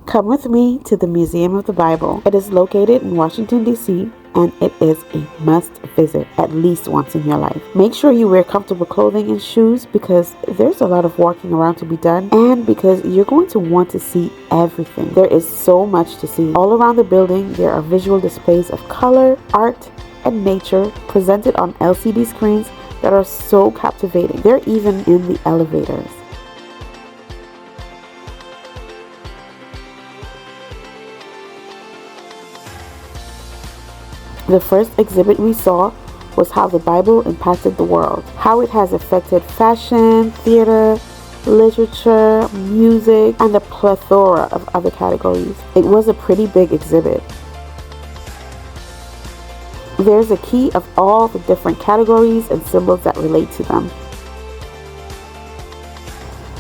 Come with me to the Museum of the Bible. It is located in Washington, D.C., and it is a must visit at least once in your life. Make sure you wear comfortable clothing and shoes because there's a lot of walking around to be done, and because you're going to want to see everything. There is so much to see. All around the building, there are visual displays of color, art, and nature presented on LCD screens that are so captivating. They're even in the elevators. The first exhibit we saw was how the Bible impacted the world, how it has affected fashion, theater, literature, music, and a plethora of other categories. It was a pretty big exhibit. There's a key of all the different categories and symbols that relate to them.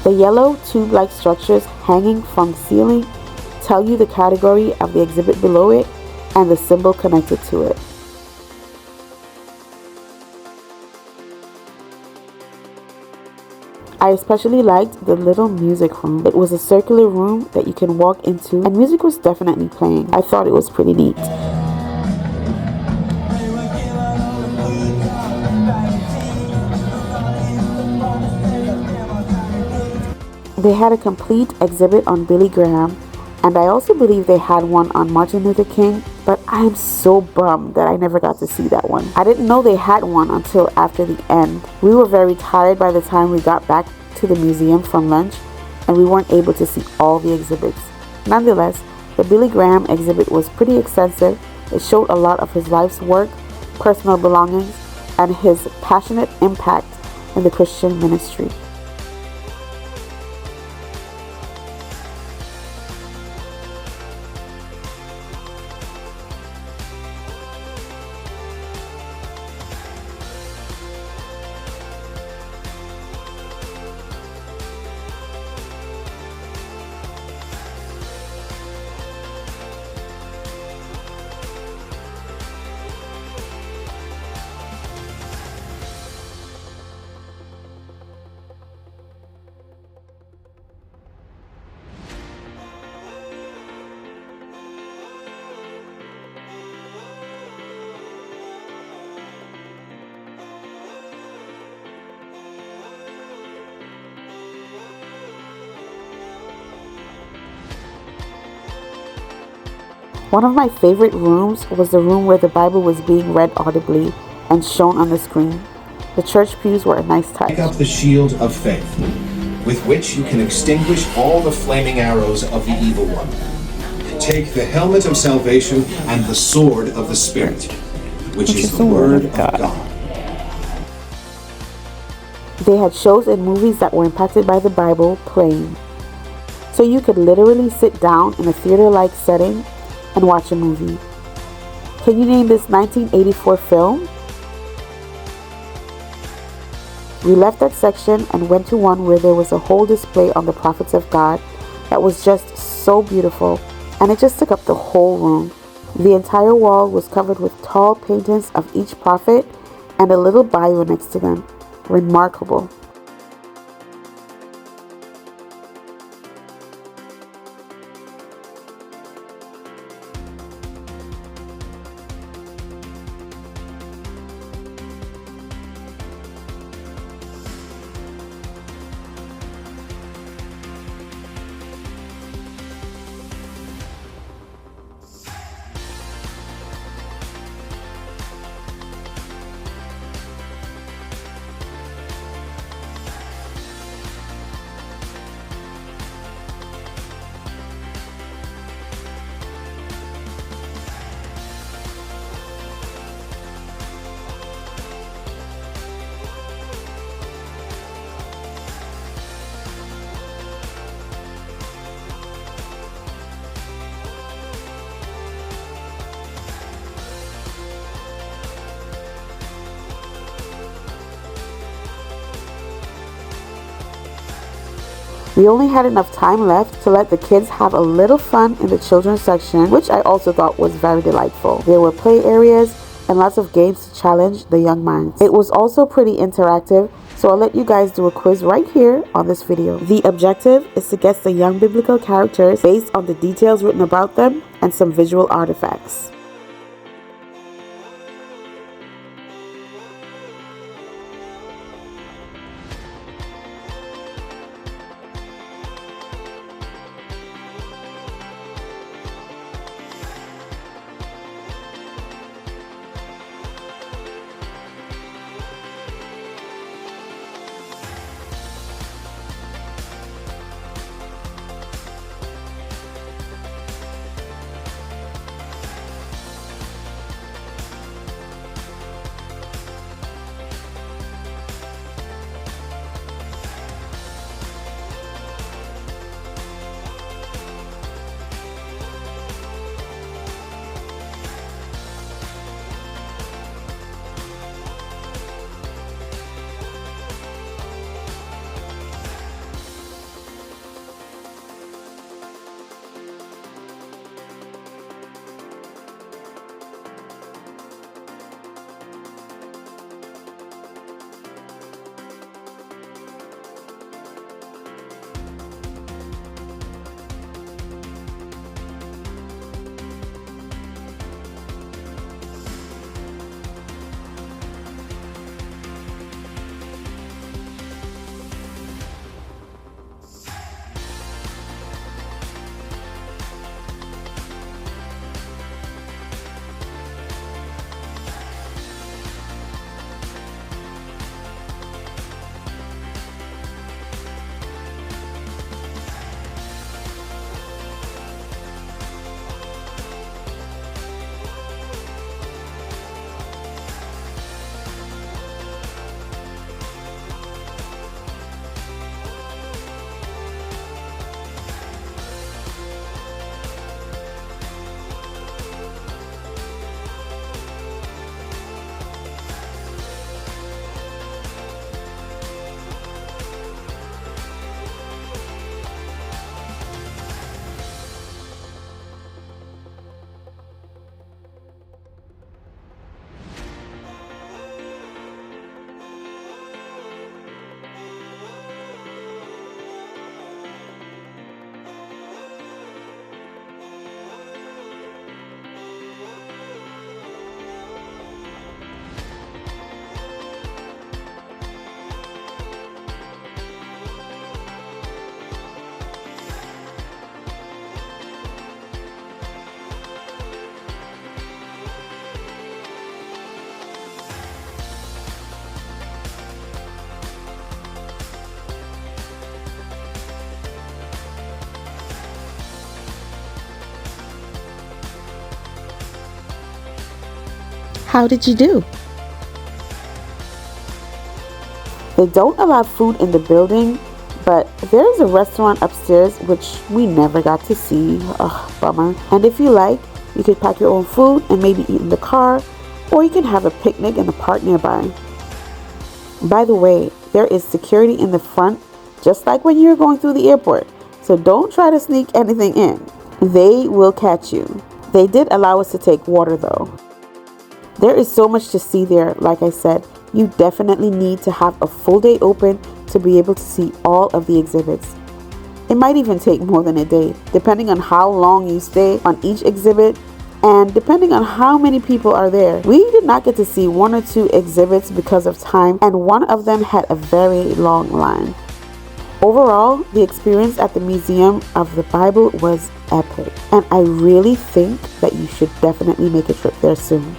The yellow tube-like structures hanging from the ceiling tell you the category of the exhibit below it and the symbol connected to it. I especially liked the little music room. It was a circular room that you can walk into, and music was definitely playing. I thought it was pretty neat. They had a complete exhibit on Billy Graham, and I also believe they had one on Martin Luther King, but I am so bummed that I never got to see that one. I didn't know they had one until after the end. We were very tired by the time we got back to the museum from lunch, and we weren't able to see all the exhibits. Nonetheless, the Billy Graham exhibit was pretty extensive. It showed a lot of his life's work, personal belongings, and his passionate impact in the Christian ministry. One of my favorite rooms was the room where the Bible was being read audibly and shown on the screen. The church pews were a nice touch. Take up the shield of faith, with which you can extinguish all the flaming arrows of the evil one. Take the helmet of salvation and the sword of the Spirit, which is the word of God. They had shows and movies that were impacted by the Bible playing. So you could literally sit down in a theater-like setting and watch a movie. Can you name this 1984 film? We left that section and went to one where there was a whole display on the prophets of God that was just so beautiful, and it just took up the whole room. The entire wall was covered with tall paintings of each prophet and a little bio next to them. Remarkable. We only had enough time left to let the kids have a little fun in the children's section, which I also thought was very delightful. There were play areas, and lots of games to challenge the young minds. It was also pretty interactive, so I'll let you guys do a quiz right here on this video. The objective is to guess the young biblical characters based on the details written about them and some visual artifacts. How did you do? They don't allow food in the building, but there is a restaurant upstairs which we never got to see. Ugh, bummer. And if you like, you could pack your own food and maybe eat in the car, or you can have a picnic in the park nearby. By the way, there is security in the front, just like when you're going through the airport, so don't try to sneak anything in. They will catch you. They did allow us to take water though. There is so much to see there. Like I said, you definitely need to have a full day open to be able to see all of the exhibits. It might even take more than a day, depending on how long you stay on each exhibit and depending on how many people are there. We did not get to see 1 or 2 exhibits because of time, and one of them had a very long line. Overall, the experience at the Museum of the Bible was epic, and I really think that you should definitely make a trip there soon.